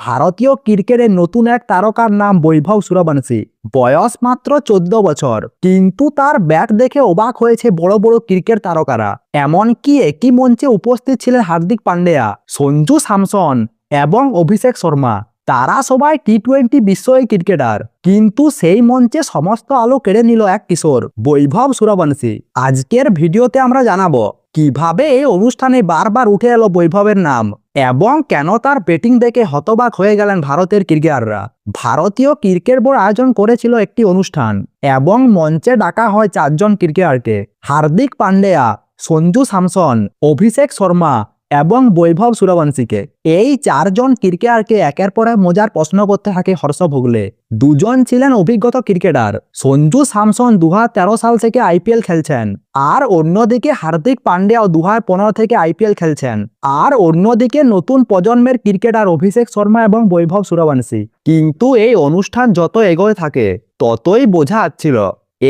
ভারতীয় ক্রিকেটের নতুন এক তারকার নাম বৈভব সূর্যবংশী। বয়স মাত্র 14 বছর, কিন্তু তার ব্যাট দেখে অবাক হয়েছে বড় বড় ক্রিকেট তারকারা। এমনকি একই মঞ্চে উপস্থিত ছিলেন হার্দিক পান্ডিয়া, সঞ্জু স্যামসন এবং অভিষেক শর্মা। তারা সবাই টি-20 বিশ্বই ক্রিকেটার, কিন্তু সেই মঞ্চে সমস্ত আলো কেড়ে নিল এক কিশোর, বৈভব সূর্যবংশী। আজকের ভিডিওতে আমরা জানাবো কিভাবে এই অনুষ্ঠানে বারবার উঠে এলো বৈভবের নাম এবং কেন তার ব্যাটিং দেখে হতবাক হয়ে গেলেন ভারতের ক্রিকেটাররা। ভারতীয় ক্রিকেট বোর্ড আয়োজন করেছিল একটি অনুষ্ঠান এবং মঞ্চে ডাকা হয় 4 জন ক্রিকেটারকে: হার্দিক পান্ডিয়া, সঞ্জু স্যামসন, অভিষেক শর্মা এবং বৈভব সূর্যবংশীকে। এই 4 জন ক্রিকেটারকে একের পর এক মজার প্রশ্ন করতে থাকে হর্ষ ভোগলে। দুজন ছিলেন অভিজ্ঞতা ক্রিকেটার, সঞ্জু স্যামসন 2013 সাল থেকে আইপিএল খেলছেন, আর অন্যদিকে হার্দিক পান্ডিয়াও 2015 থেকে আইপিএল খেলছেন। আর অন্যদিকে নতুন প্রজন্মের ক্রিকেটার অভিষেক শর্মা এবং বৈভব সূর্যবংশী। কিন্তু এই অনুষ্ঠান যত এগোয় থাকে ততই বোঝা যাচ্ছিল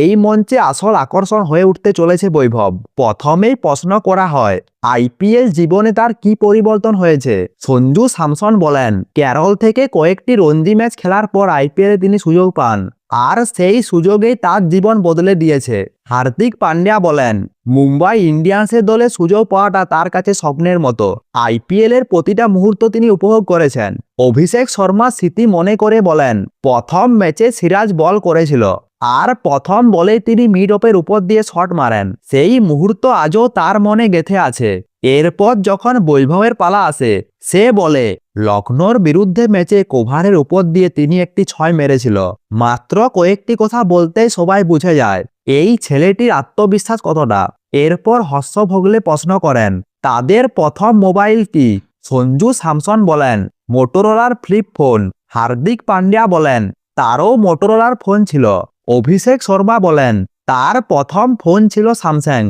এই মঞ্চে আসল আকর্ষণ হয়ে উঠতে চলেছে বৈভব। প্রথমেই প্রশ্ন করা হয় আইপিএল জীবনে তার কি পরিবর্তন হয়েছে। সঞ্জু স্যামসন বলেন, কেরল থেকে কয়েকটি রঞ্জি ম্যাচ খেলার পর আইপিএলে তিনি সুযোগ পান, আর সেই সুযোগেই তার জীবন বদলে দিয়েছে। হার্দিক পান্ডিয়া বলেন, মুম্বাই ইন্ডিয়ান্সের দলে সুযোগ পাওয়াটা তার কাছে স্বপ্নের মতো। আইপিএল এর প্রতিটা মুহূর্ত তিনি উপভোগ করেছেন। অভিষেক শর্মা স্মৃতি মনে করে বলেন, প্রথম ম্যাচে সিরাজ বল করেছিল আর প্রথম বলে তিনি মিড অফের উপর দিয়ে শট মারেন। সেই মুহূর্ত আজও তার মনে গেঁথে আছে। এরপর যখন বৈভবের পালা আসে, সে বলে, লখনৌর বিরুদ্ধে ম্যাচে কভারের উপর দিয়ে তিনি একটি 6 মেরেছিল। মাত্র কয়েকটি কথা বলতেই সবাই বুঝে যায় এই ছেলেটির আত্মবিশ্বাস কতটা। এরপর হর্ষ ভোগলে প্রশ্ন করেন, তাদের প্রথম মোবাইল কি? সঞ্জু স্যামসন বলেন, মোটোরোলার ফ্লিপ ফোন। হার্দিক পান্ডিয়া বলেন, তারও মোটোরোলার ফোন ছিল। অভিষেক শর্মা বলেন, তার প্রথম ফোন ছিল স্যামসাং,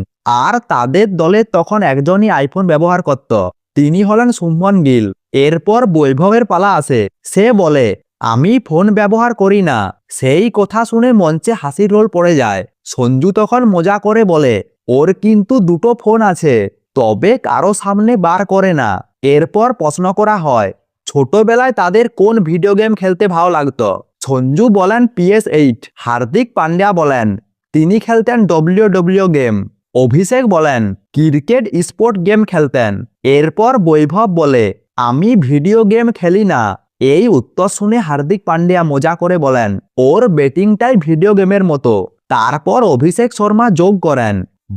আর তাদের দলে তখন একজনই আইফোন ব্যবহার করত, তিনি হলেন শুভমন গিল। এরপর বৈভবের পালা আসে, সে বলে, আমি ফোন ব্যবহার করি না। সেই কথা শুনে মঞ্চে হাসির রোল পড়ে যায়। সঞ্জু তখন মজা করে বলে, ওর কিন্তু 2টো ফোন আছে, তবে কারো সামনে বার করে না। এরপর প্রশ্ন করা হয় ছোটবেলায় তাদের কোন ভিডিও গেম খেলতে ভালো লাগতো। সঞ্জু বলেন PS8। হার্দিক পান্ডিয়া বলেন তিনি খেলতেন WWE গেম। অভিষেক বলেন ক্রিকেট স্পোর্ট গেম খেলতেন। এরপর বৈভব বলে, আমি ভিডিও গেম খেলি না। এই উত্তর শুনে হার্দিক পান্ডিয়া মজা করে বলেন, ওর ব্যাটিংটাই ভিডিও গেমের মতো। তারপর অভিষেক শর্মা যোগ করেন,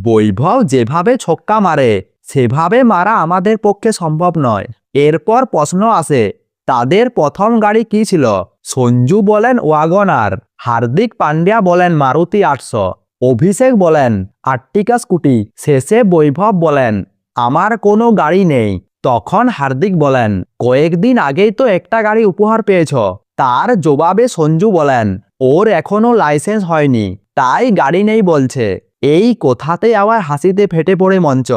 বৈভব যেভাবে ছক্কা মারে সেভাবে মারা আমাদের পক্ষে সম্ভব নয়। এরপর প্রশ্ন আসে তাদের প্রথম গাড়ি কি ছিল। সঞ্জু বলেন ওয়াগনার। হার্দিক পান্ডিয়া বলেন মারুতি 800। অভিষেক বলেন আর্টিকা স্কুটি। শেষে বৈভব বলেন, আমার কোনো গাড়ি নেই। তখন হার্দিক বলেন, কয়েকদিন আগেই তো একটা গাড়ি উপহার পেয়েছ। তার জবাবে সঞ্জু বলেন, ওর এখনো লাইসেন্স হয়নি, তাই গাড়ি নেই বলছে। এই কথাতে আবার হাসিতে ফেটে পড়ে মঞ্চ।